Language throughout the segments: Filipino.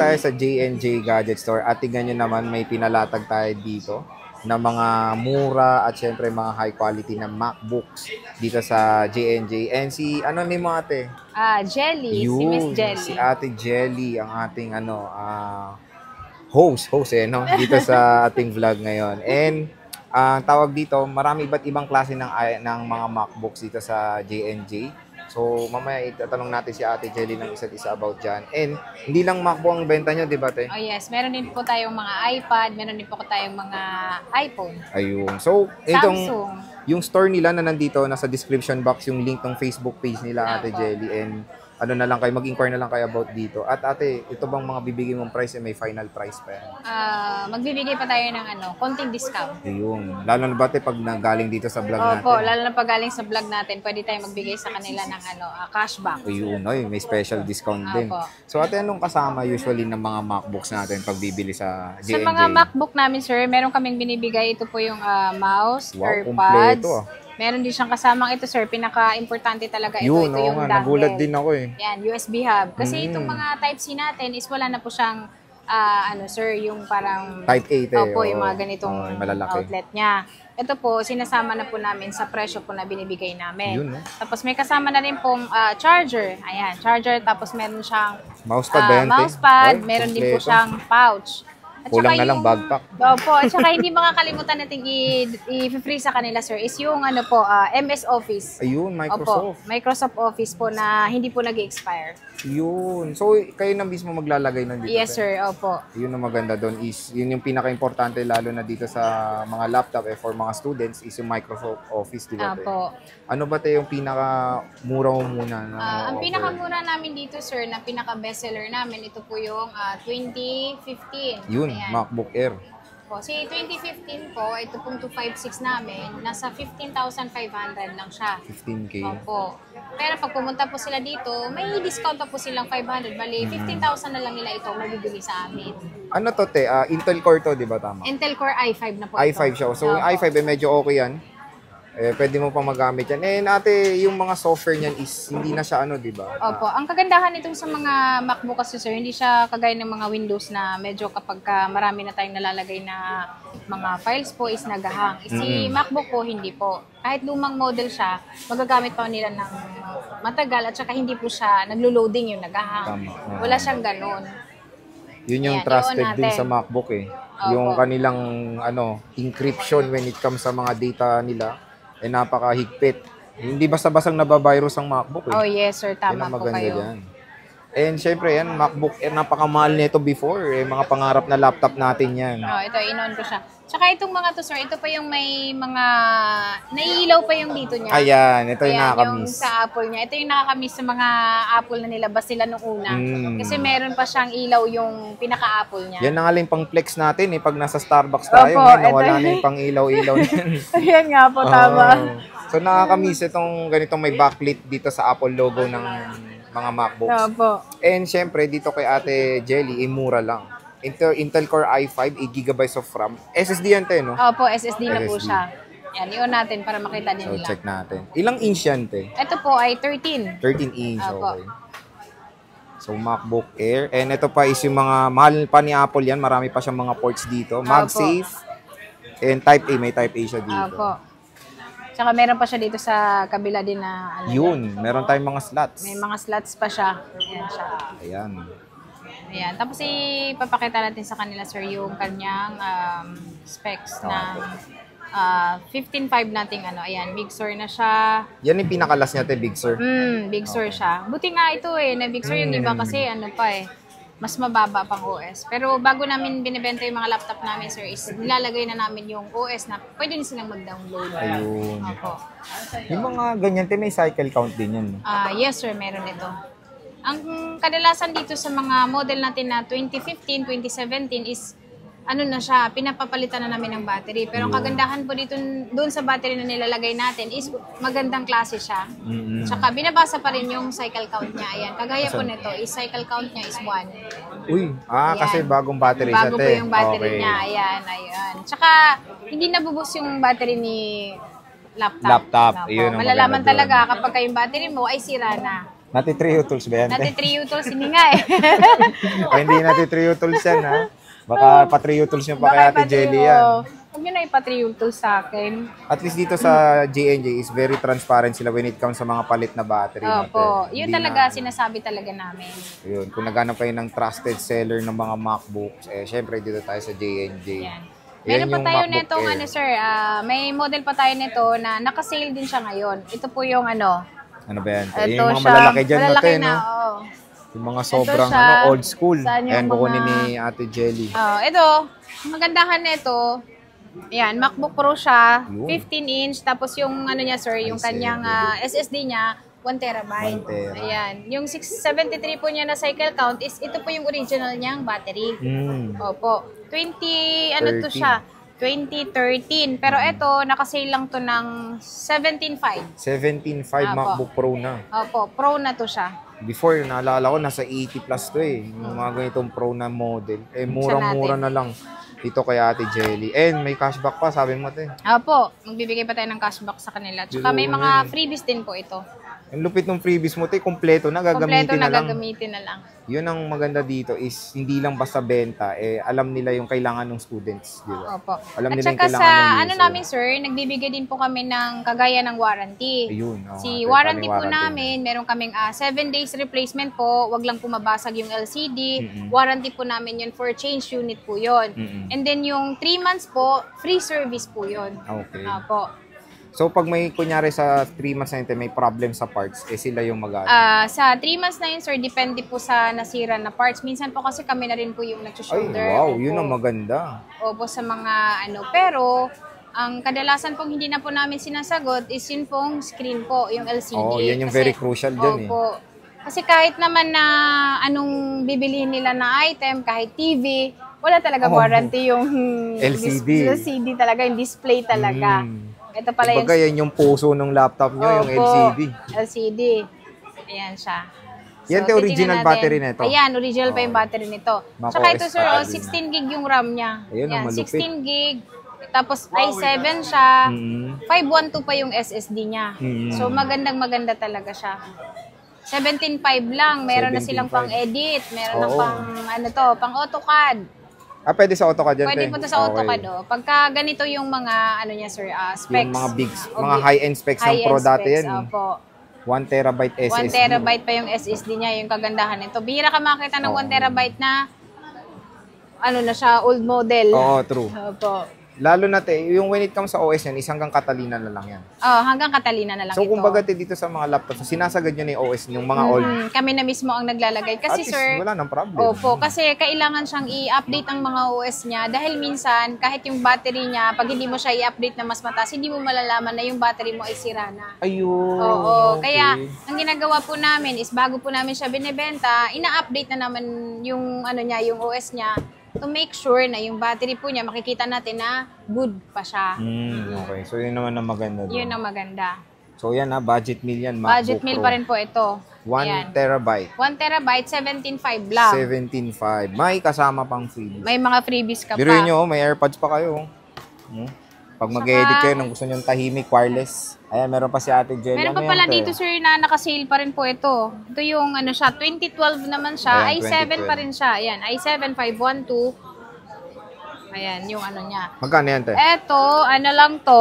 tayo sa J&J Gadget Store at tingnan nyo naman may pinalatag tayo dito na mga mura at syempre mga high quality na MacBooks dito sa J&J. And si, ano ni mo ate? Jelly, Yun, si Miss Jelly. si Ate Jelly, ang ating host no? Dito sa ating vlog ngayon. And ang tawag dito, marami iba't ibang klase ng mga MacBooks dito sa J&J. So, mamaya itatanong natin si Ate Jelly ng isa't isa about dyan. And hindi lang MacBook ang benta nyo, di ba, te? Oh yes, meron din po tayong mga iPad, meron din po tayong mga iPhone. Ayun. So, itong Samsung. yung store nila na nandito, nasa description box yung link ng Facebook page nila, Ate Jelly. And ano na lang kayo, mag-inquire na lang kayo about dito. At ate, ito bang mga bibigay mong price may final price pa yan? Magbibigay pa tayo ng konting discount. Ayun. Lalo na ba ate pag nagaling dito sa vlog natin? Opo, lalo na pag galing sa vlog natin, pwede tayo magbigay sa kanila ng cashback. Ayun, may special discount din. So ate, anong kasama usually ng mga MacBooks natin pag bibili sa J&J? Sa mga MacBook namin, sir, meron kaming binibigay. Ito po yung mouse, AirPods. Kompleto. Meron din siyang kasamang ito, sir. Pinaka-importante talaga ito. Yun, ito yung dongle. Nagulat din ako eh. Yan, USB hub. Kasi itong mga Type-C natin is wala na po siyang, sir, yung parang... Type-A eh. Opo, yung mga ganitong malalaki. outlet niya. Ito po, sinasama na po namin sa presyo po na binibigay namin. Yun, no? Tapos may kasama na rin pong charger. Ayan, charger. Tapos meron siyang mousepad. Meron din po siyang pouch. At kulang na lang backpack. Opo, at saka hindi makakalimutan natin i-free sa kanila, sir, is yung MS Office. Ayun, Microsoft. Opo, Microsoft Office po na hindi po nag-expire. Yun. So, kayo na mismo maglalagay nandito? Yes, sir. Opo. Yun ang maganda doon is, yun yung pinaka-importante lalo na dito sa mga laptop for mga students is yung Microsoft Office, di ba? Opo. Ano ba tayo yung pinaka-mura mo muna? Ang pinaka-mura namin dito, sir, na pinaka-bestseller namin, ito po yung 2015. Yun, ayan. MacBook Air. Po, si 2015 po, ito pong 256 namin, nasa 15,500 lang siya. 15K. Opo. Pero pag pumunta po sila dito, may discount po silang 500. Bali, 15,000 na lang nila ito mabibili sa amin. Ano to, te? Intel Core to, di ba tama? Intel Core i5 na po i5 siya. So, yung i5 medyo okay yan. Pwede mo pang magamit yan. Ate, yung mga software niyan is hindi na siya di ba? Opo. Ang kagandahan nitong sa mga MacBook kasi, sir, hindi siya kagaya ng mga Windows na medyo kapag marami na tayong nalalagay na mga files po is nagahang. Si MacBook po, hindi po. Kahit lumang model siya, magagamit pa nila ng matagal at saka hindi po siya naglo-loading yung nagahang. Wala siyang ganun. Yun yung trusted din sa MacBook eh. Opo. Yung kanilang encryption when it comes sa mga data nila. Napakahigpit. Hindi basta-bastang nabavirus ang MacBook eh. Oh yes sir, tama po kayo. Dyan. And syempre yan, MacBook Air, napakamahal nito before. Mga pangarap na laptop natin yan. Ito, in-on ko siya. Tsaka itong mga to, sir, ito pa yung may mga naiilaw pa yung dito niya. Ayan, ito yung nakakamiss. Yung sa Apple niya. Ito yung nakakamiss sa mga Apple na nilabas sila nung una. Kasi meron pa siyang ilaw yung pinaka-Apple niya. Yan ang aling pang flex natin eh. Pag nasa Starbucks tayo, wala na yung pang ilaw-ilaw niyan. Ayan nga po, tama. So nakakamiss itong ganitong may backlit dito sa Apple logo ng mga MacBooks. Opo. And syempre, dito kay Ate Jelly, mura lang. Intel Core i5, 8GB of RAM. SSD yan, te, no? Opo, SSD na po siya. Yan, i-on natin para makita din nila. So, check natin. Ilang inch yan, te? Ito po ay 13. 13 inch, okay. So, MacBook Air. And ito pa is yung mga, mahal pa ni Apple yan. Marami pa siyang mga ports dito. MagSafe. And Type A, may Type A siya dito. Opo. Tsaka meron pa siya dito sa kabila din na yun, meron tayong mga slots. May mga slots pa siya. Ayan siya. Ayan. Ayan. Tapos ipapakita natin sa kanila, sir, yung kanyang specs ng 15.5 nating Ayan, Big Sur na siya. Yan yung pinakalas niya, Big Sur. Big Sur siya. Buti nga ito na Big Sur yung iba kasi mas mababa pang OS. Pero bago namin binibenta yung mga laptop namin, sir, is nilalagay na namin yung OS na pwede na silang mag-download. Ayun. Opo. Yung mga ganyan, may cycle count din yan. Yes, sir, meron ito. Ang kadalasan dito sa mga model natin na 2015, 2017 is na siya, pinapapalitan na namin ng battery. Pero ang kagandahan po dito, doon sa battery na nilalagay natin is magandang klase siya. Tsaka binabasa pa rin yung cycle count niya. Ayan, kagaya po nito, is cycle count niya is 1. Uy, kasi bagong battery siya, Bago po yung battery niya. Ayan. Tsaka, hindi nabubus yung battery ni laptop. Yun ang malalaman talaga kapag yung battery mo ay sira na. Nati Trio Tools ba yan? Dati Trio Tools, hindi nga eh. O hindi Nati Trio Tools yan, ha? Baka pa-Trio Tools nyo pa kay Ate Jelly yan. Huwag nyo na ipa-Trio Tools sa akin. At least dito sa J&J is very transparent sila when it comes sa mga palit na battery natin. Opo, yun Hindi talaga, na- sinasabi talaga namin. Yun, kung naghanap kayo ng trusted seller ng mga MacBooks, syempre dito tayo sa J&J. Yan. Yan Meron pa yung tayo MacBook nitong Air. ano sir, may model pa tayo nito na naka-sale din siya ngayon. Ito po yung ano. Ano ba yan? Ito Yung mga siya, malalaki dyan, malalaki no? na, oo. Yung mga sobrang siya. old school. Saan yung Ayan, kukunin mga- ni Ate Jelly. Ito, magandahan nito. Yan, MacBook Pro siya, Yun. 15-inch. Tapos yung ano niya sir, yung kanyang SSD niya, 1 terabyte. 1 tera. Ayan. Yung 673 po niya na cycle count is ito po yung original niyang battery. Opo. 20, ano to 13. siya? 2013. Pero ito, nakasale lang to ng 17.5. 17.5 Apo. MacBook Pro na. Opo, Pro na to siya. Before, naalala ko, nasa 80 plus to eh. Yung mga ganitong Pro na model. Murang-mura na lang dito kay Ate Jelly. And may cashback pa, sabi mo te. Opo, magbibigay pa tayo ng cashback sa kanila. Tsaka may Yun. mga freebies din po ito. Ang lupit ng freebies mo te, kompleto na, Kompleto gagamitin na na lang. gagamitin na lang. Yun ang maganda dito is hindi lang basta benta, alam nila yung kailangan ng students, di ba? Opo. Alam At nila yung saka kailangan sa ng ano user. namin sir, nagbibigay din po kami ng kagaya ng warranty. Ayun. Si warranty po namin, meron kaming 7 days replacement po, wag lang po mabasag yung LCD. Warranty po namin yun for change unit po yun. And then yung 3 months po, free service po yun. Okay. Opo. So pag may kunyari sa 3 months na yun, may problem sa parts, sila yung mag Sa 3 months na yun sir, depende po sa nasira na parts. Minsan po kasi kami na rin po yung Ay, nag-shoulder. wow, Opo. yun ang maganda. Opo, sa mga ano. Pero, ang kadalasan pong hindi na po namin sinasagot is yun pong screen po, yung LCD. Oo, yan yung very crucial dyan eh. Opo. Kasi kahit naman na anong bibilihin nila na item, kahit TV, wala talaga warranty yung LCD. LCD talaga, yung display talaga. Ito pala Kumbaga yan yung puso ng laptop nyo, yung Opo, LCD. LCD. Ayan siya. Yan, titingnan original natin. battery nito. Ayan, original pa yung battery nito. Mac Tsaka ito OS sir, pa din 16 gig yung RAM niya. Ayun, ang malupit. 16 gig. Tapos i7 siya. 512 pa yung SSD niya. So maganda talaga siya. 17.5 lang. Meron na silang 17.5. pang-edit. Meron na Oo. pang ano to, pang AutoCAD. Pwede sa AutoCAD yan, Pwede te? po to sa AutoCAD. Okay. Oh. Pagka ganito yung mga ano niya sir, specs. Yung mga big, O, mga high-end specs ng high-end Pro dati specs, yan. eh. Opo. 1 terabyte 1 SSD. terabyte pa yung SSD niya, yung kagandahan nito. Bihira ka makita ng 1 terabyte na ano na siya, old model. Oo, true. Opo. Lalo na te, yung when it comes sa OS yan, is hanggang Catalina na lang yan. Oh, hanggang Catalina na lang So ito. kumbaga te, dito sa mga laptops, sinasagad nyo na yung OS, yung mga old. Kami na mismo ang naglalagay. At Kasi least, sir, wala nang problem. opo, kasi kailangan siyang i-update ang mga OS niya dahil minsan, kahit yung battery niya, pag hindi mo siya i-update na mas mataas, hindi mo malalaman na yung battery mo ay sira na. Ayun. Oo, okay. kaya ang ginagawa po namin is bago po namin siya binebenta, ina-update na naman yung ano niya, yung OS niya to make sure na yung battery po niya makikita natin na good pa siya. Okay, so yun naman ang maganda doon. Yun ang maganda. So yan budget meal yan, MacBook Budget meal Pro. pa rin po ito. 1 Ayan. terabyte. 1 terabyte, 17.5 lang. 17.5. May kasama pang freebies. May mga freebies ka Biruin pa. nyo, may AirPods pa kayo. Pag mag-edit kayo nung gusto nyo tahimik, wireless. Ayan, meron pa si Ate Jelly. Meron pa Ano pala yan, te? dito sir na naka-sale pa rin po ito. Ito yung ano siya, 2012 naman siya. Ayan, i7 pa 2012. rin siya. Ayan, i7 512. Ayan, yung ano niya. Magkano yan, te? Eto, ano lang to,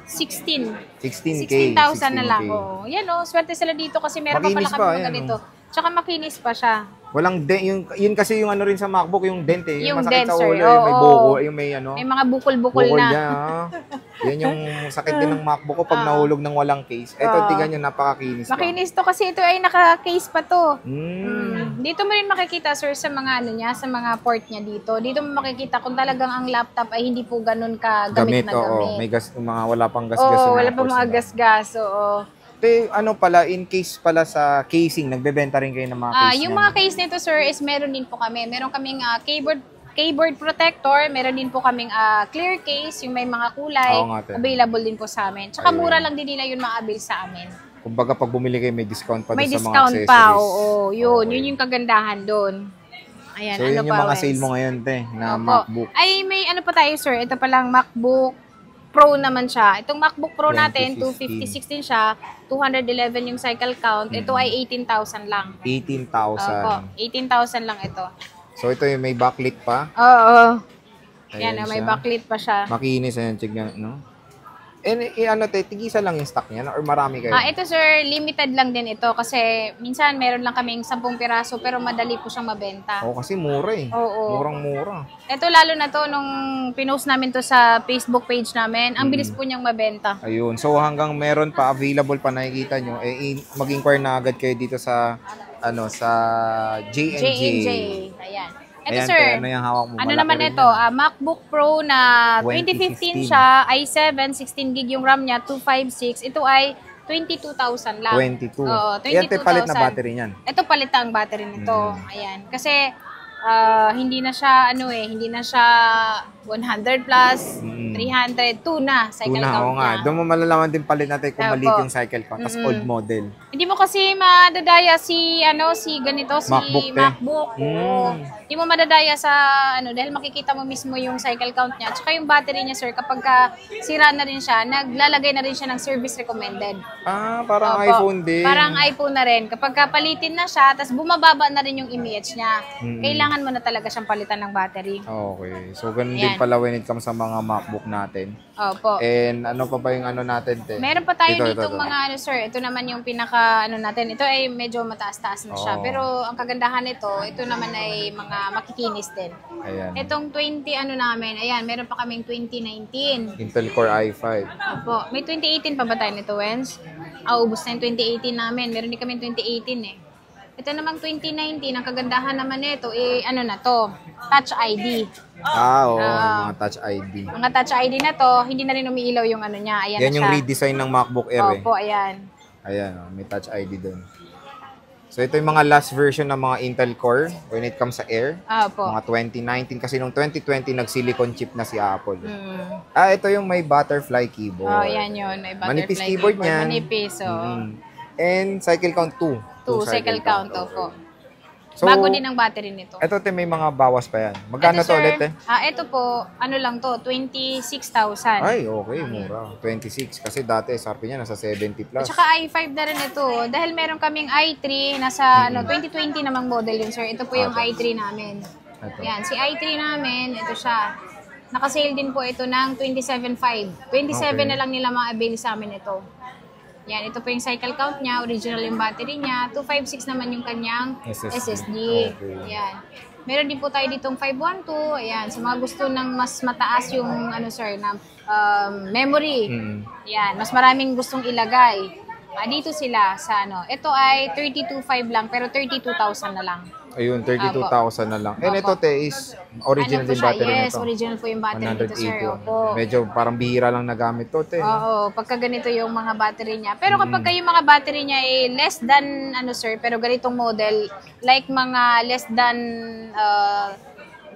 16. 16K. 16,000 na lang. 16K. Oh. Yan oh, swerte sila dito kasi meron Makinis pa pala pa, kami mga ayan, ganito. Tsaka makinis pa siya. Walang dent. Yun kasi yung ano rin sa MacBook, yung dent eh. Yung masakit dent, sa sir. ulo, yung may Oo. buko, yung may ano. May mga bukol-bukol Bukol na. niya, Yan yung sakit din ng MacBook ko pag nahulog ng walang case. Eto, tingnan nyo, napakakinis pa. Makinis to kasi ito ay naka-case pa to. Mm. Dito mo rin makikita sir sa mga ano niya, sa mga port niya dito. Dito mo makikita kung talagang ang laptop ay hindi po ganun ka gamit na oo. gamit. May gas, mga wala pang gas-gas. Oo, yung wala pa ports mga nila. gas-gas. Oo. Te, ano pala, in case pala sa casing, nagbebenta rin kayo ng mga case Yung niyan. mga case nito sir is meron din po kami. Meron kaming keyboard protector, meron din po kaming clear case, yung may mga kulay, Oo nga, te. available din po sa amin. Tsaka Ayun. mura lang din nila yun ma-avail sa amin. Kumbaga, pag bumili kayo, may discount pa May doon sa mga discount accessories. pa, oo. Yun, Okay. yun yung kagandahan doon. Ayan, So, ano yun yung pa, mga Wes? sale mo ngayon, te, na Opo. MacBook. Ay, may ano pa tayo, sir. Ito palang MacBook Pro naman siya. Itong MacBook Pro natin, 2015. 256 din siya. 211 yung cycle count. Ito ay 18,000 lang. 18,000. Opo, 18,000 lang ito. So ito yung may backlit pa. Oo. Ayan Yan, may siya. backlit pa siya. Makinis yan, check nyo, no? And ano te, tigisa lang yung stock niya, no? Or marami kayo? Ito sir, limited lang din ito kasi minsan meron lang kaming 10 piraso pero madali po siyang mabenta. Oo, kasi mura eh. Oo. Murang-mura. Ito lalo na to nung pinost namin to sa Facebook page namin, ang bilis po niyang mabenta. Ayun. So hanggang meron pa available pa nakikita nyo, mag-inquire na agad kayo dito sa sa J&J. J&J. Ayan. Ito Ayan, sir, te, ano yung hawak mo? ano Malaki naman rin ito? yan. MacBook Pro na 2015 siya, i7, 16 gig yung RAM niya, 256. Ito ay 22,000 lang. 22. Oo, Yan, te, palit na 22,000. battery niyan. Ito palit ang battery nito. Ayan. Kasi hindi na siya hindi na siya 100 plus, 300, 2 na cycle Tuna, count oo nga. niya. Doon mo malalaman din palit natin kung Opo. maliit yung cycle count. Tapos old model. Hindi mo kasi madadaya si ganito si MacBook, te. MacBook. Oo. Hindi mo madadaya sa dahil makikita mo mismo yung cycle count niya. Tsaka yung battery niya sir, kapag sira na rin siya, naglalagay na rin siya ng service recommended. Parang Opo. iPhone din. Parang iPhone na rin. Kapag palitin na siya, tapos bumababa na rin yung image niya, kailangan mo na talaga siyang palitan ng battery. Okay. So, ganun din Ayan. pala when it comes sa mga MacBook natin. Opo. And ano pa ba yung natin, te? Meron pa tayo Ito, ditong ito. mga sir. Ito naman yung pinaka natin. Ito ay medyo mataas-taas na siya. Oo. Pero ang kagandahan nito, ito naman ay mga makikinis din. Ayan. Itong 20 namin, ayan, meron pa kaming 2019. Intel Core i5. Opo. May 2018 pa ba tayo nito, Wens? Ubus na yung 2018 namin. Meron din kami 2018 eh. Ito namang 2019, ang kagandahan naman nito, Touch ID. Oo, yung mga Touch ID. Mga Touch ID na to, hindi na rin umiilaw yung niya. Ayan Yan na yung siya. redesign ng MacBook Air eh. Opo, ayan. Ayan, may Touch ID doon. So, ito yung mga last version ng mga Intel Core when it comes sa Air. Opo. Mga 2019 kasi nung 2020 nag-silicon chip na si Apple. Mm. Ito yung may butterfly keyboard. Oh, yan yun. May butterfly Manipis keyboard niyan. Manipis, And cycle count 2. 2 cycle count, opo. So, Bago din ang battery nito. Ito, te, may mga bawas pa yan. Magkano Ito, to sir, ulit, eh? ito po, lang to, 26,000. Ay, okay, mura. 26. Kasi dati, SRP niya, nasa 70 plus. At saka i5 na rin ito. Dahil meron kaming i3, nasa 2020 namang model yun, sir. Ito po yung i3 namin. Ito. Yan, si i3 namin, ito siya. Nakasale din po ito ng 27,500. 27 Okay. na lang nila ma-avail sa amin ito. Yan, ito po yung cycle count niya, original yung battery niya, 256 naman yung kanyang SSD. Okay. Yan. Meron din po tayo ditong 512. Ayan, sa mga gusto ng mas mataas yung sir, na memory. Yan, mas maraming gustong ilagay. Dito sila sa Ito ay 32,500 lang, pero 32,000 na lang. Ayun, 32,000 na lang. And Opo. ito, te, is original po din siya? battery Yes, nito. original po yung battery nito, sir. 180. Opo. Medyo parang bihira lang nagamit to, te. Oo, pagka ganito yung mga battery niya. Pero kapag yung mga battery niya ay less than, sir, pero ganitong model, like mga less than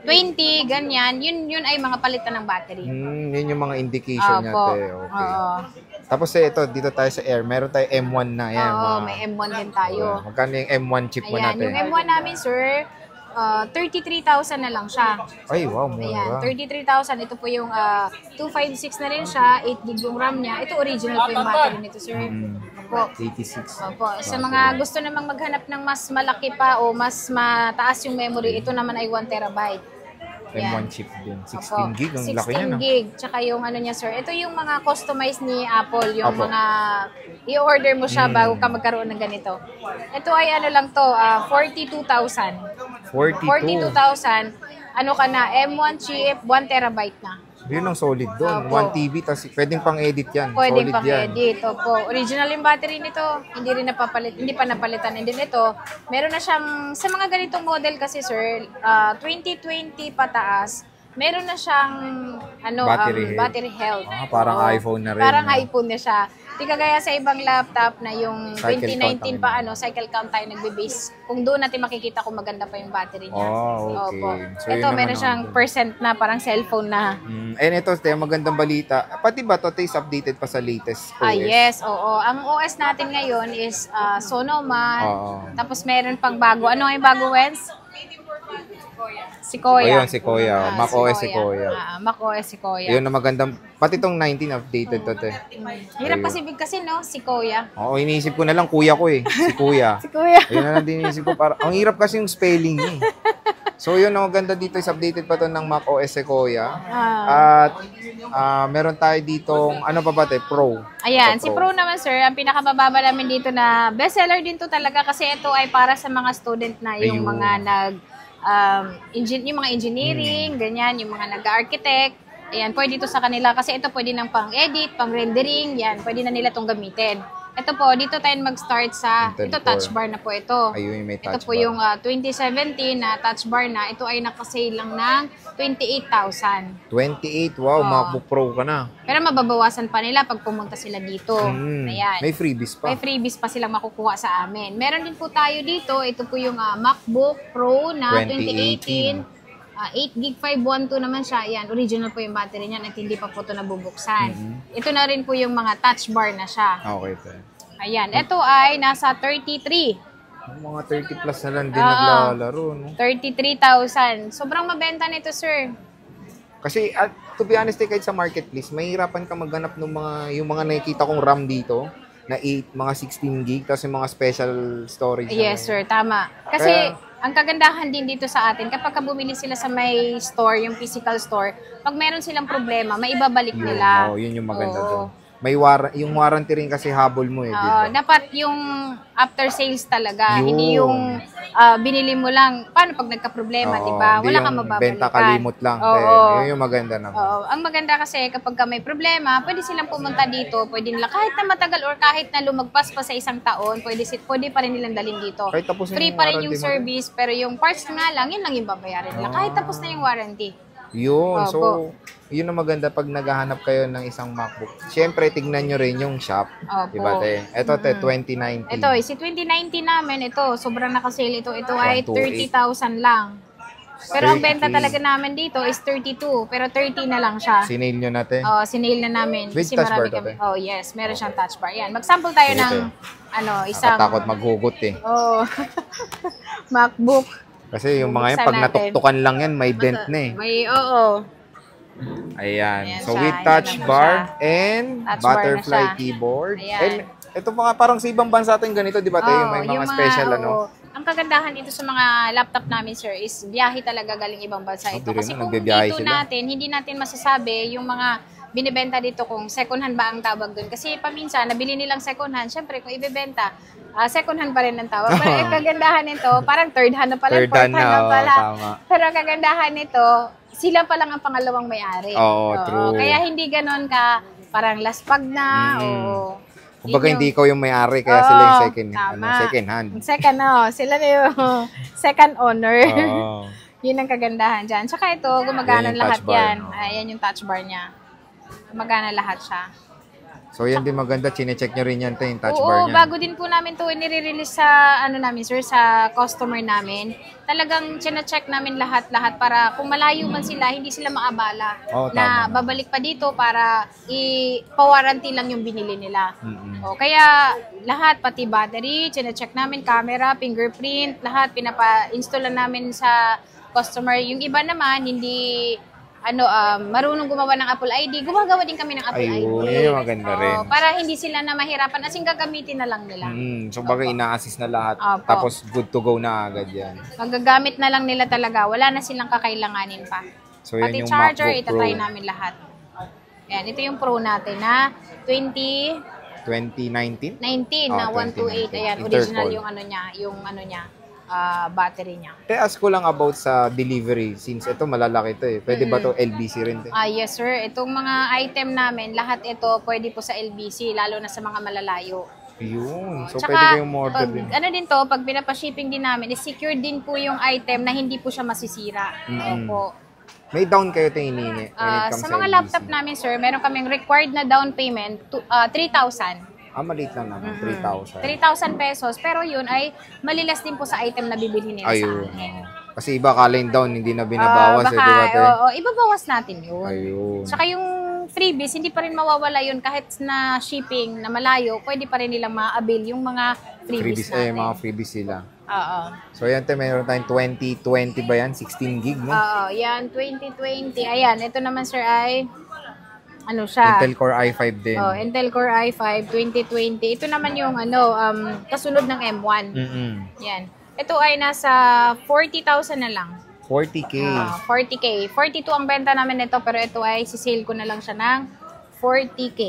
20, ganyan, yun ay mga palitan ng battery. Yun yung mga indication niya, Opo. te. Okay. Oo. Tapos, ito, dito tayo sa Air. Meron tayo M1 na. Yan, Oo, mga- may M1 din tayo. Magkano yung M1 chip mo Ayan, natin? yung M1 namin, sir, 33,000 na lang siya. Ay, wow, mura. Ayan, 33,000. Ito po yung 256 na rin siya, 8 gig yung RAM niya. Ito original po yung battery nito, sir. Opo. 86. Opo. Sa mga gusto namang maghanap ng mas malaki pa o mas mataas yung memory, ito naman ay 1 terabyte. M1 Yan. chip din. Opo. 16 gig. Ang laki niya, 16 no? gig. Tsaka yung niya, sir. Ito yung mga customized ni Apple. Yung Opo. mga i-order mo siya bago ka magkaroon ng ganito. Ito ay lang to, 42,000. 42. 42,000. Ka na, M1 chip, 1 terabyte na. Yun ang solid doon. Opo. 1 TB, tas pwedeng pang-edit yan. Pwede solid pang yan. edit. Opo. Original yung battery nito. Hindi rin hindi pa napalitan. And then ito, meron na siyang, sa mga ganitong model kasi sir, 2020 pataas, meron na siyang battery health. Parang Oo. iPhone na rin. Parang no? iPhone na siya. Di kagaya sa ibang laptop na yung Cycle 2019 count pa ang- cycle count tayo nagbe-base. Kung doon natin makikita kung maganda pa yung battery niya. Oh, okay. Opo. So, yun Ito, naman meron ang siyang andun. percent na parang cellphone na. And ito, te, magandang balita. Pati ba to, te, is updated pa sa latest OS? Yes, oo. Ang OS natin ngayon is Sonoma. Oo. Tapos meron pang bago. Ano yung bago, Wens? Sequoia. Ayun, Sequoia. macOS Sequoia. macOS Sequoia. Yun na magandang, pati tong 19 updated to, te. Hirap kasi no, Sequoia. Oo, iniisip ko na lang kuya ko eh. Si kuya. Sequoia. Ayun na lang din iniisip ko. Ang hirap kasi yung spelling niya eh. So yun, ang ganda dito is updated pa to ng macOS Sequoia. At meron tayo dito, ano pa ba te? Pro. Ayan, Ito, si Pro naman sir, ang pinakamababa namin dito na bestseller din to talaga kasi ito ay para sa mga student na yung Ayun. mga yung mga engineering, ganyan, yung mga nag-architect. Ayan, pwede ito sa kanila kasi ito pwede ng pang-edit, pang-rendering, yan, pwede na nila itong gamitin. Ito po, dito tayo mag-start sa, Intel ito Core. touch bar na po ito. Ayun, may Ito touch po bar. yung 2017 na touch bar na, ito ay nakasale lang ng 28,000. 28, wow, MacBook Pro ka na. Pero mababawasan pa nila pag pumunta sila dito. Ayan. May freebies pa. May freebies pa silang makukuha sa amin. Meron din po tayo dito. Ito po yung MacBook Pro na 2018. 8 gig 512 naman siya. Ayan, original po yung battery niya at hindi pa po ito nabubuksan. Ito na rin po yung mga touch bar na siya. Okay, te. Ayan, ito ay nasa 33. Mga 30 plus na lang din Oo. naglalaro, no? 33,000. Sobrang mabenta nito, sir. Kasi, to be honest, kahit sa marketplace, mahirapan ka maghanap ng yung mga nakikita kong RAM dito, na 8, mga 16 gig, tapos yung mga special storage. Yes, sir. Tama. Kasi, ang kagandahan din dito sa atin, kapag bumili sila sa may store, yung physical store, pag meron silang problema, may ibabalik nila. Oh, yun yung maganda Oo. doon. May yung warranty rin kasi habol mo eh, di ba? Dapat yung after sales talaga, Yun. hindi yung binili mo lang. Paano pag nagka-problema, di ba? Wala kang mababalikan. Benta kalimot lang. Oo. Yun yung maganda naman. Oo. Ang maganda kasi kapag may problema, pwede silang pumunta dito, pwede nila kahit na matagal or kahit na lumagpas pa sa isang taon, pwede pa rin nilang dalhin dito. Kahit tapos na Free yung pa rin yung warranty mo. service, pero yung parts nga lang, yun lang yung babayarin nila. Kahit tapos na yung warranty. Yun. Opo. So, yun ang maganda pag naghahanap kayo ng isang MacBook. Siyempre, tignan nyo rin yung shop. Opo. Diba, te? Ito, te, 2019. Ito, si 2019 namin, ito, sobrang nakasale ito. Ito ay 128. 30,000 lang. Pero ang benta 30K. talaga namin dito is 32, pero 30 na lang siya. Sinail nyo na, te. Sinail na namin. With Kasi touch marami bar to, kami. te? Oh, yes, meron siyang touch bar. Yan, mag-sample tayo Sige, ng isang Nakatakot maghugot eh. MacBook. Kasi yung mga yan, Bubuksan pag natin. natuktukan lang yan, may dent na eh. May, oo. Ayan. Ayan So, siya. with Ayan touch naman bar siya. and Touch bar na butterfly siya. keyboard. Ayan. And ito pa nga, parang sa ibang bansa ito yung ganito, di ba? Yung may mga yung special, ano. oo. Ang kagandahan dito sa mga laptop namin, sir, is biyahe talaga galing ibang bansa ito. Biro Kasi na, kung nagbibiyahe dito sila. natin, hindi natin masasabi yung mga binibenta dito kung second hand ba ang tawag doon. Kasi paminsan, nabili nilang second hand, syempre kung ibebenta, second hand pa rin ang tawag. Pero ang kagandahan nito, parang third hand na pala, Third fourth hand hand na, na oo, pala. tama. Pero ang kagandahan nito, sila pa lang ang pangalawang may-ari. Oo, true. Kaya hindi ganon ka parang laspag na, o... Kumbaga, yun hindi ikaw yung may-ari, kaya Oo, sila yung second hand. Second, sila na yung second owner. Oo. Yun ang kagandahan dyan. Tsaka ito, gumagana Ayan yung lahat touch bar, yan. no? Ayan yung touch bar niya. Gumagana lahat siya. So, yan din maganda. Chine-check nyo rin yan, yung touch Oo, bar niya. bago din po namin to nire-release sa namin, sir, sa customer namin. Talagang chine-check namin lahat-lahat para kung malayo man sila, hindi sila maabala. Oo, Na tama. babalik pa dito para i-warranty lang yung binili nila. Mm-mm. O, kaya lahat, pati battery, chine-check namin, camera, fingerprint, lahat pinapa-install na namin sa customer. Yung iba naman, hindi marunong gumawa ng Apple ID, gumagawa din kami ng Apple ID. Ayun, yun yung maganda rin. Para hindi sila na mahirapan, as in gagamitin na lang nila. So, baga ina-assist na lahat. Opo. Tapos, good to go na agad yan. Magagamit na lang nila talaga, wala na silang kakailanganin pa. So, yan Pati yung charger, MacBook Pro. itatry namin lahat. Ayan, ito yung Pro natin na 2019? 2019 na 128. 2019. Ayan, original Interpol. yung battery niya. Ask ko lang about sa delivery since ito malalaki to eh. Pwede ba to LBC rin? Yes sir, itong mga item namin, lahat ito pwede po sa LBC, lalo na sa mga malalayo. Yun. So, Tsaka, pwede kayong order din. pag pinapa-shipping din namin, is secured din po yung item na hindi po siya masisira. Opo. May down kayo ito hinihingi when it comes Sa mga LBC. laptop namin, sir, meron kaming required na down payment, 3,000. Maliit lang naman. 3,000. 3,000 pesos, pero yun ay malilas din po sa item na bibili nila Ayun. sa akin. Kasi iba kala yung down, hindi na binabawas eh, Baka, di ba? Te? oo, ibabawas natin yun. Ayun. Saka yung freebies, hindi pa rin mawawala yun kahit na shipping na malayo, pwede pa rin nilang ma-avail yung mga freebies Freebies, natin. mga freebies sila. Oo. So yan te, mayroon tayong 2020 ba yan? 16 gig, no? Oo, yan, 2020. Ayan, ito naman sir ay, ano siya? Intel Core i5 din. Oh, Intel Core i5 2020. Ito naman yung kasunod ng M1. Yan. Ito ay nasa 40,000 na lang. 40K. 40K. 42 ang benta namin nito pero ito ay sisale ko na lang siya ng 40K.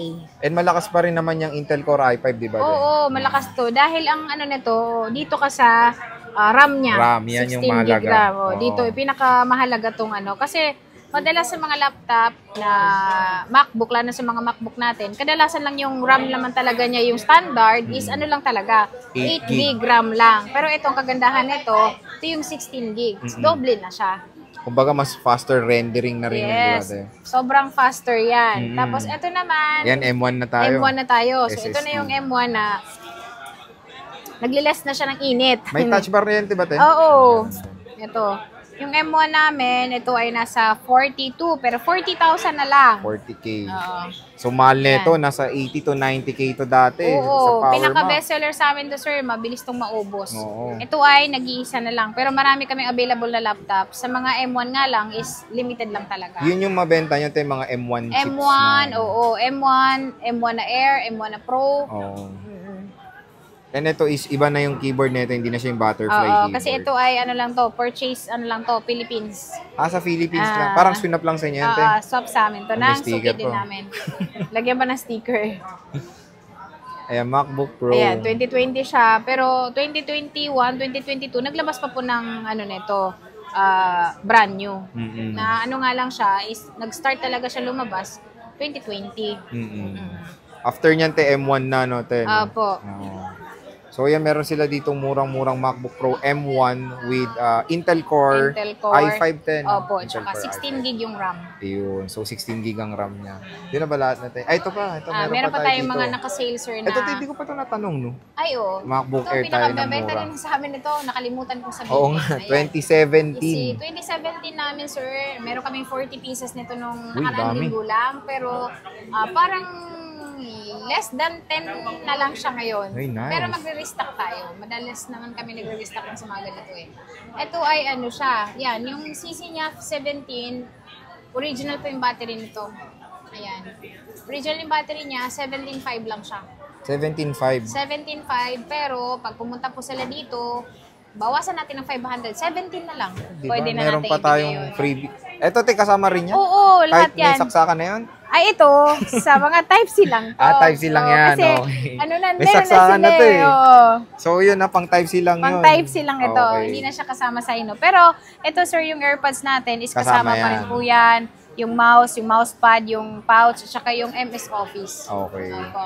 And malakas pa rin naman yung Intel Core i5, di ba? Oo, malakas to. Dahil ang ano nito, dito ka sa RAM niya. RAM, yan yung 16 mahalaga. gig RAM. Oo. Dito, pinakamahalaga tong kasi madalas sa mga laptop na MacBook, lalo na sa mga MacBook natin, kadalasan lang yung RAM naman talaga niya, yung standard is ano lang talaga, 8 gig RAM lang. Pero itong kagandahan nito, ito yung 16 gigs. Doble na siya. Kumbaga mas faster rendering na rin yung Yes. di ba? Sobrang faster yan. Tapos ito naman, Yan, M1 na tayo. M1 na tayo. So ito SSD. na yung M1 na nagliles na siya ng init. May touch bar na yan, di ba, te? Oo. Ito. Yung M1 namin, ito ay nasa 42, pero 40,000 na lang. 40K. Oo. So, mahal nito, nasa 80 to 90K to dati. Sa Oo. Power Pinaka-bestseller sa amin to, sir. Mabilis tong maubos. Oo. Ito ay nag-iisa na lang. Pero marami kaming available na laptop. Sa mga M1 nga lang is limited lang talaga. Yun yung mabenta nyo, te, mga M1 chips. M1, na. oo. M1 na Air, M1 na Pro. Oo. And ito is, iba na yung keyboard nito, hindi na siya yung butterfly Oo, keyboard. kasi ito ay purchase Philippines. Sa Philippines lang. Parang swinap lang sa inyo, yan, te. Swap sa amin to. May Nang sticker suki din to. namin. Lagyan pa ng sticker. Ayan, MacBook Pro. Ayan, 2020 siya. Pero 2021, 2022, naglabas pa po ng nito, brand new. Na nga lang siya, is nag-start talaga siya lumabas 2020. After nyan, te, M1 na, no, te. No? Opo. So, yan, meron sila ditong murang-murang MacBook Pro M1 with Intel Core, i5-10. Opo, Intel tsaka Core 16 gig yung RAM. Ayun. So, 16 gig ang RAM niya. Yun na ba lahat natin? Ay, ito pa. Ito, Meron pa tayo tayong dito. mga naka-sale, sir, na... Ito, hindi ko pa ito natanong, no? Ay, MacBook ito, Air tayo na pinakabenta mura. rin sa amin ito. Nakalimutan kong sabihin. Oo nga, Ayan. 2017. 2017 namin, sir. Meron kaming 40 pieces nito nung Uy, nakaraang dami. linggo lang. Pero parang less than 10 na lang siya ngayon. Ay, nice. Pero magre-restock tayo. Madalas naman kami nagre-restock ng sa mga ganito eh. Ito ay siya. Yan, yung CC niya 17, original po yung battery nito. Ayan. Original yung battery niya, 17.5 lang siya. 17.5. 17.5, pero pag pumunta po sila dito, bawasan natin ng 500, 17 na lang. Diba? Pwede na Meron natin pa tayong ibigay yun. freebie. Ito, te, kasama rin yan? Oo, lahat Kahit yan. may saksakan na yun? Ay, ito, sa mga Type-C lang to. Type-C lang yan. Kasi, Okay. may May saksakan na to eh. Oo. So, yun na, pang Type-C lang yun. Pang Type-C lang ito. Okay. Hindi na siya kasama sa ino. Pero, ito sir, yung AirPods natin is kasama Kasama pa rin yan. po yan. Yung mouse, yung mousepad, yung pouch, at saka yung MS Office. Okay. Opo.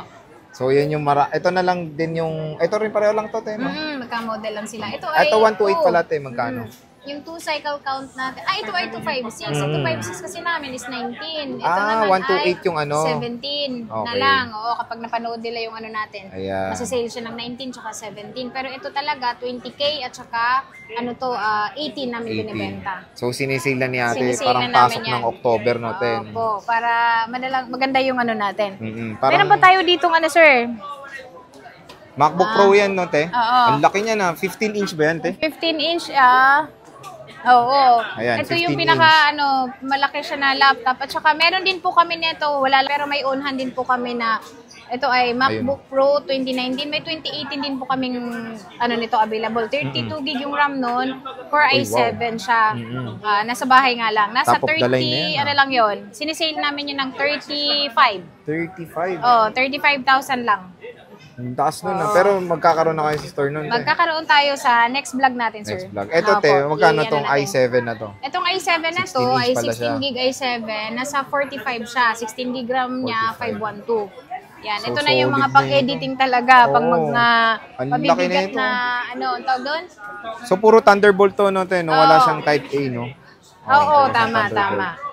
So, yun yung ito na lang din yung, ito rin pareho lang to, te, no? Magka-model lang sila. Ito ay... Ito 128 pala, te, magkano? Yung 2 cycle count natin. Ito ay 256. Yung 256 kasi namin is 19. Ito naman 128 yung ano? 17 na Okay. lang. Oo, kapag napanood nila yung natin. Ayan. Masasale siya ng 19 tsaka 17. Pero ito talaga, 20K at saka 18 namin 18. binibenta. So, sinisila ni ate, Sinisale parang na namin pasok yan. ng October, no, te? Opo, para maganda yung natin. Parang Meron pa tayo ditong sir? MacBook Pro yan, no, te? Oo. Ang laki niya na. 15-inch ba yan, te? 15-inch, oo. Ayan, Ito yung 15 pinaka, malaki siya na laptop. At saka, meron din po kami nito, pero may unahan din po kami na, ito ay MacBook Pro 2019. May 2018 din po kaming, nito available. 32 gig yung RAM nun. Core Uy, i7 siya. Nasa bahay nga lang. Nasa Top of the line na 30, yan, lang yun. Sinisale namin yun ng 35. 35. Oh, 35,000 lang. Ang taas nun, ah. Pero magkakaroon na kayo sa store nun, te. Magkakaroon tayo sa next vlog natin, sir. Next vlog. Ito, te, Opo, magkano i-ano tong natin. i7 na to? Itong i7 na 16 to inch ay pala 16 siya. gig i7. Nasa 45 siya. 16 gig RAM niya, 512. Yan, So, ito na yung mga solid na pang-editing talaga. Pang Oo. mga Ang laki mabibigat na ito. na, ang tawag doon? So, puro Thunderbolt to, no, te? No? Wala Oo. siyang Type A, no? Oo, wala siyang tama, Thunderbolt. tama.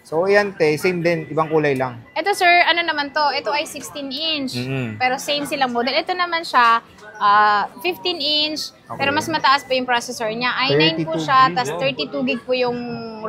So, yan, te. Same din. Ibang kulay lang. Ito sir, naman to? Ito ay 16 inch. Pero same silang model. Ito naman siya, 15 inch. Okay. Pero mas mataas pa yung processor niya. i9 po 32 siya, gig, tas wow. 32 gig po yung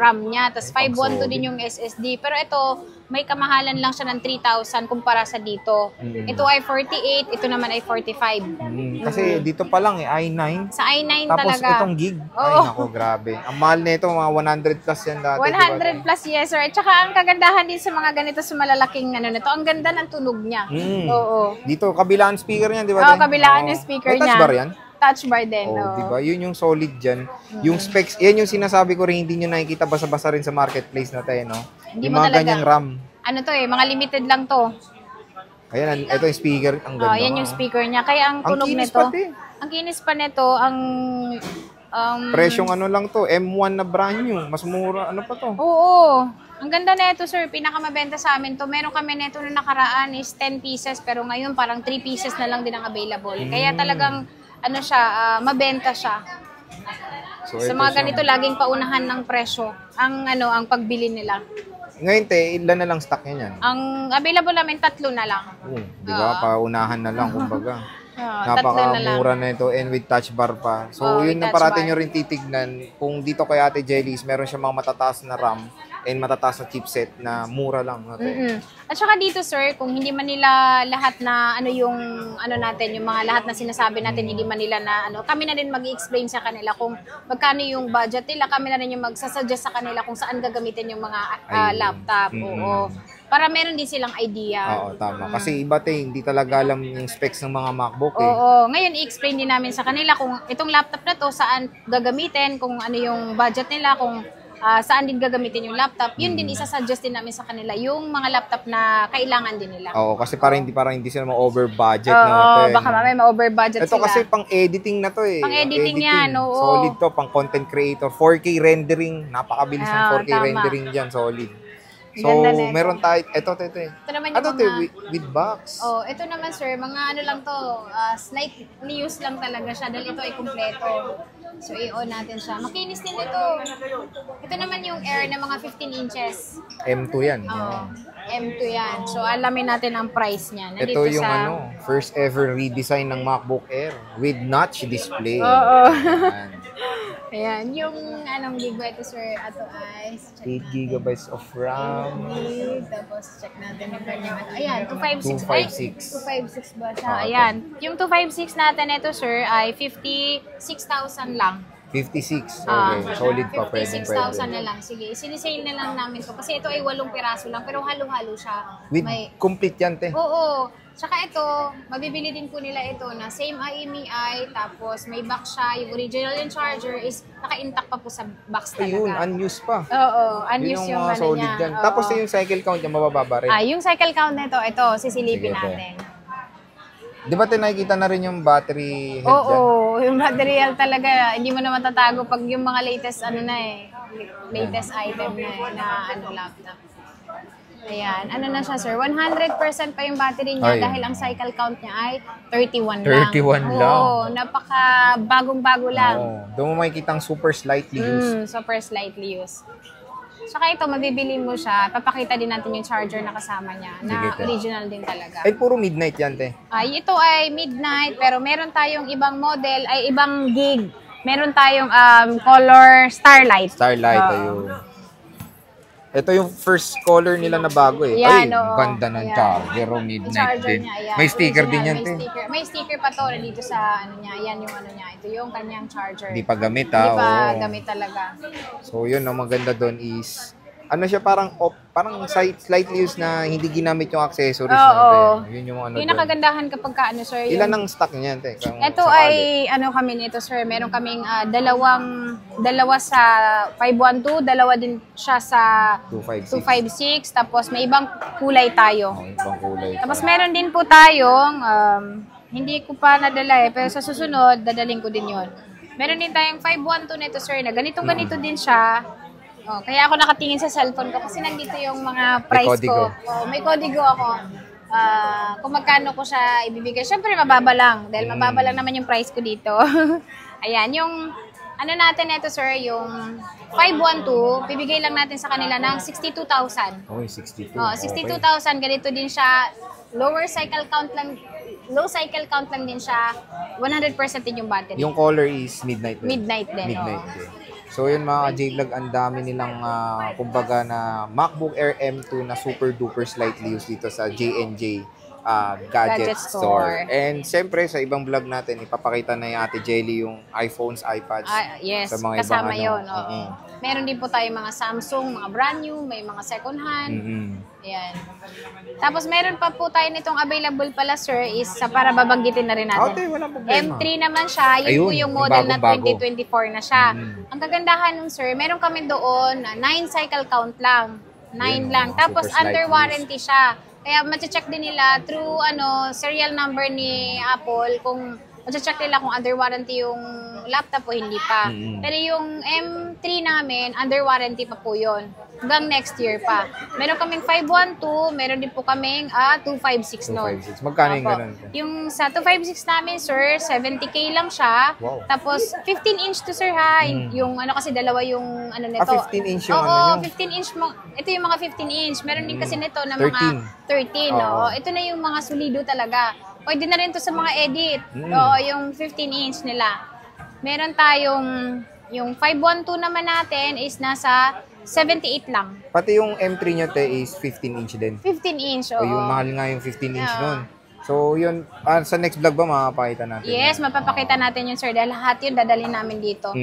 RAM niya. Tapos Pang 512 solid. din yung SSD. Pero ito, may kamahalan lang siya ng 3,000 kumpara sa dito. Ito ay 48, ito naman ay 45. Kasi dito pa lang i9. Sa i9 Tapos talaga. itong gig. Ay, Oo. nako, grabe. Ang mahal na ito, mga 100 plus yan dati. 100 plus, yes sir. At saka ang kagandahan din sa mga ganito sa malalaking ano nito, ang ganda ng tunog niya. Oo. Dito, kabilaan speaker niyan, di ba? Oo, kabilaan yung speaker May niya. touch bar yan? Touch bar din. Oh, oo. di ba? Yun yung solid dyan. Yung specs, yan yung sinasabi ko rin, hindi nyo nakikita basa-basa rin sa marketplace natin, no? Hindi Yung mo mga talaga. ganyang RAM. Ano to eh, mga limited lang to. Ayan, ito yung speaker. Ang ganda. Yan yung speaker niya. Kaya ang Ang tunog kinis nito, pati. ang kinis pa nito, ang Presyong ano lang to, M1 na brand new. Mas mura, ano pa to? oo. Ang ganda nito, sir. Pinakamabenta sa amin to. Meron kami nito na nakaraan is 10 pieces, pero ngayon parang 3 pieces na lang din ang available. Kaya talagang ano siya, mabenta siya. So, Sa ito mga siya. ganito laging paunahan ng presyo ang pagbili nila. Ngayon, te, ilan na lang stock niya yan? Ang available namin 3 na lang. Di ba? Paunahan na lang, kumbaga. 3 na lang. Napakamura na ito and with touch bar pa. So, Oo, yun with na touch parating bar. nyo rin titignan. Kung dito kay Ate Jelly's, meron siya mga matataas na RAM and matataas na chipset na mura lang. At saka dito sir, kung hindi man nila lahat na natin, yung mga lahat na sinasabi natin, hindi man nila na kami na rin mag-explain sa kanila kung magkano yung budget nila, kami na rin yung magsasuggest sa kanila kung saan gagamitin yung mga laptop. Oo. Para meron din silang idea. Oo, tama. Kasi iba hindi talaga alam yung specs ng mga MacBook eh. Oo. Ngayon, i-explain din namin sa kanila kung itong laptop na to, saan gagamitin, kung ano yung budget nila, kung saan din gagamitin yung laptop. Yun din, isasuggest din namin sa kanila yung mga laptop na kailangan din nila. Oo, kasi parang hindi sila ma-over budget. Oo, no, baka mamaya ma-over budget ito sila. kasi pang-editing na to eh. Pang-editing yan, oo. Solid to, pang-content creator. 4K rendering. Napakabilis ng 4K tama. rendering dyan. Solid. So, Ganda na ito. meron tayo, ito. Ito naman yung Ano to, mga... with box? Oh, ito naman sir, mga ano lang to, slightly used lang talaga siya dahil ito ay kumpleto. So, i-on natin siya. Makinis din ito. Ito naman yung Air na mga 15 inches. M2 yan. Oh, M2 yan. So, alamin natin ang price niya. Ito Nandito yung sa... first ever redesign ng MacBook Air with notch display. Oo. Ayan. Ayan, yung anong gig ba ito sir? Ito ay... 8 gigabytes of RAM. Tapos check natin yung kanyang ano. Ayan, 256. Ay, 256. 256 ba siya? Ayan. Yung 256 natin ito sir ay 56,000 lang. 56. Okay. Solid pa. Pwede. 56,000 na lang. Sige, sinisale na lang namin to. Kasi ito ay 8 piraso lang. Pero halo-halo siya. With complete yan, te. Oo. Tsaka ito, mabibili din po nila ito na same IMEI, tapos may box siya. Yung original yung charger is naka-intact pa po sa box talaga. Ayun, unused pa. Oo, Yun unused yung mga ano solid niya. yan. Oo. Tapos yung cycle count niya mabababa rin. Yung cycle count nito, ito, sisilipin Sige, te. natin. Di ba nakikita na rin yung battery head dyan? Oo, yung material talaga, hindi mo na matatago pag yung mga latest latest item na laptop. Ayan, ano na siya sir, 100% pa yung battery niya Ay. dahil ang cycle count niya ay 31 lang. 31 lang. Oo, napaka bagong-bago lang. Oo. Doon mo makikita ang super slightly used. Super slightly used. Saka ito, mabibili mo siya, papakita din natin yung charger na kasama niya, na Sige, te. original din talaga. Ay, puro midnight yan, te. Ito ay midnight, pero meron tayong ibang model, ay ibang gig. Meron tayong color Starlight. Starlight, ayun. Ito yung first color nila na bago eh. Yan, Ay, oo. ganda ng Ayan. charger. Yung Midnight charger din. niya, ayan. May sticker Original, din yan, may te. sticker. May sticker pa to dito sa ano niya. Ayan yung ano niya. Ito yung kanyang charger. Hindi pa gamit, Hindi pa oo. gamit talaga. So, yun, ang maganda doon is, ano siya, parang slightly used na hindi ginamit yung accessories Oo. natin. Yun yung ano Yung doon. nakagandahan kapag ka ano sir. Ilan ang stock niyan, te? Ito ay ano kami nito sir. Meron kaming dalawa sa 512, dalawa din siya sa 256. 256, tapos may ibang kulay tayo. Oh, ibang kulay. Tapos meron din po tayong, hindi ko pa nadala pero sa susunod, dadaling ko din yon. Meron din tayong 512 nito sir, na ganito din siya. Kaya ako nakatingin sa cellphone ko kasi nandito yung mga price ko. May kodigo ako. Kung magkano ko siya ibibigay. Siyempre, mababa lang. Dahil mababa lang naman yung price ko dito. Ayan, yung ano natin ito sir, yung 512, bibigay lang natin sa kanila ng 62,000. Oh, 62. 62,000, ganito din siya. Low cycle count lang din siya. 100% din yung battery. Yung color is midnight din. Midnight din, Midnight oo. din. So yun mga J-Vlog, ang dami nilang kumbaga na MacBook Air M2 na super duper slightly used dito sa J&J Gadget Gadget Store. Store. And siyempre sa ibang vlog natin, ipapakita na yung Ate Jelly yung iPhones, iPads. Yes, sa mga kasama ibang ano. yun. Oo. Meron din po tayo mga Samsung, mga brand new, may mga second hand. Ayan. Tapos meron pa po tayo nitong available pala, sir, is sa para babanggitin na rin natin. Okay, walang problema. M3 naman siya, yun Ayun, po yung model na bagong-bago. 2024 na siya. Ang kagandahan nun, sir, meron kami doon 9 cycle count lang. 9 Yun, lang. super Tapos under slight warranty siya. Kaya check din nila through serial number ni Apple kung check nila kung under warranty yung laptop o hindi pa. Pero yung M3 namin, under warranty pa po yun. Hanggang next year pa. Meron kaming 512, meron din po kaming 256 noon. 256. Magkano yung Opo. ganun? Yung sa 256 namin, sir, 70K lang siya. Wow. Tapos 15 inch to, sir, ha. Yung kasi dalawa yung nito. 15 inch yung Oo, ano nyo? 15 inch mo. Ito yung mga 15 inch. Meron din kasi nito na mga 13. Oo. Ito na yung mga solido talaga. Pwede na rin to sa mga edit. Oo, yung 15 inch nila. Meron tayong yung 512 naman natin is nasa 78 lang. Pati yung M3 nyo te is 15 inch din. 15 inch, O oo. yung mahal nga yung 15 inch Oo. nun. So yun, sa next vlog ba makapakita natin? Yes, mapapakita natin yun, sir. Dahil lahat yun dadalhin namin dito.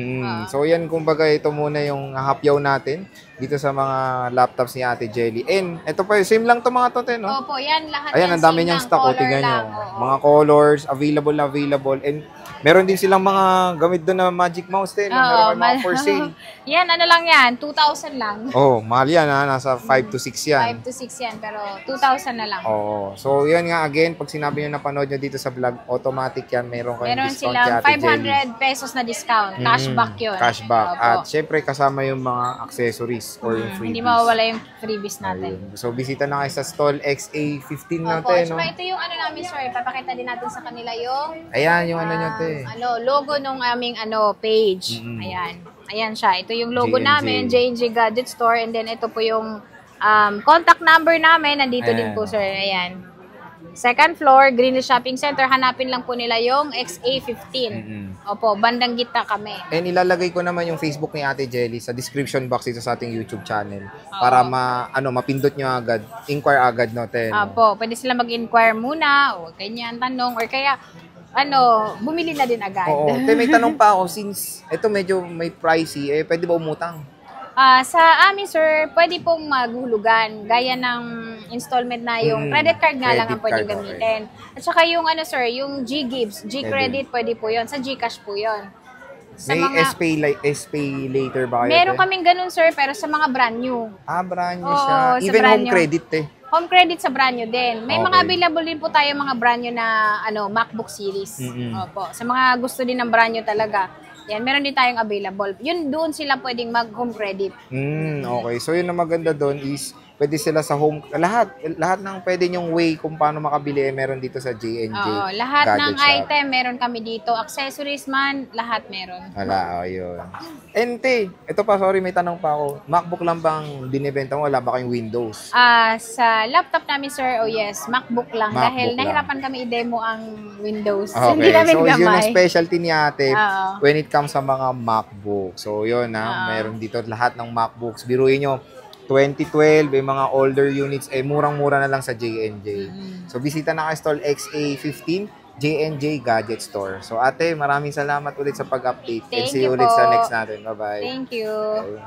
So yan, kumbaga ito muna yung hapyaw natin dito sa mga laptops ni Ate Jelly. And ito pa, same lang to mga to, te, no? Opo, yan lahat. Ayan, yan, ang dami same niyang lang, stock. O, color tingnan nyo. lang, oo. Mga colors, available na available. And meron din silang mga gamit doon na Magic Mouse, te. No? Meron kayo mga for sale. Yan, lang yan. 2,000 lang. Oh, mahal yan ha. Nasa 5 to 6 yan. 5 to 6 yan, pero 2,000 na lang. Oo. So, yan nga again, pag sinabi nyo napanood nyo dito sa vlog, automatic yan. Meron kayong Meron discount silang kay Ate Jelly. 500 pesos na discount. Cashback yun. Cashback. Opo. At syempre, kasama yung mga accessories or yung freebies. Hindi mawawala yung freebies natin. Ayun. So, bisita na kayo sa stall XA15 Opo, natin, no? tsaka ito yung namin, sir. Papakita din natin sa kanila yung Ayan, yung ano nyo, te. logo nung aming page. Ayan. Ayan siya. Ito yung logo J&J. namin, J&J Gadget Store. And then ito po yung contact number namin. Nandito din Ayan. po, sir. Ayan. Second floor, Greenwich Shopping Center. Hanapin lang po nila yung XA15. Opo, bandang gitna kami. And ilalagay ko naman yung Facebook ni Ate Jelly sa description box dito sa ating YouTube channel para mapindot nyo agad, inquire agad, no, te, no? Opo, pwede sila mag-inquire muna o ganyan, tanong, or kaya bumili na din agad. Oo. Te, may tanong pa ako, since ito medyo may pricey, pwede ba umutang? Sa amin, sir, pwede pong maghulugan. Gaya ng installment na yung credit card nga lang ang Credit pwedeng card, gamitin. At saka yung sir, yung G-Gives, G-Credit, pwede po yun. Sa Gcash po yun. Sa May SPay later ba kayo? meron te? kaming ganun, sir, pero sa mga brand new. Brand new Oo, siya. sa Even brand home new. credit, eh. Home credit sa brand new din. May mga Okay. available din po tayo mga brand new na MacBook series. Opo. Sa mga gusto din ng brand new talaga. Yan, meron din tayong available. Yun, doon sila pwedeng mag-home credit. Okay. So yun na maganda doon is pwede sila sa home, lahat ng pwede nyong way kung paano makabili meron dito sa J&J. Oo, lahat Gadget ng Shop. item meron kami dito. Accessories man, lahat meron. Wala, yun. And te, ito pa, sorry, may tanong pa ako. MacBook lang bang binibenta mo? Wala ba kayong Windows? Sa laptop namin, sir, yes, MacBook lang. MacBook dahil lang. nahirapan kami i-demo ang Windows. Okay, Hindi namin so yun ang gamay. specialty ni ate Oo. when it comes sa mga MacBook. So yun meron dito lahat ng MacBooks. Biruin nyo, 2012, yung mga older units, murang-mura na lang sa J&J. So bisita na kayo stall XA15, J&J Gadget Store. So ate, maraming salamat ulit sa pag-update. And Thank see you you ulit sa po. next natin. Bye-bye. Thank you. Bye.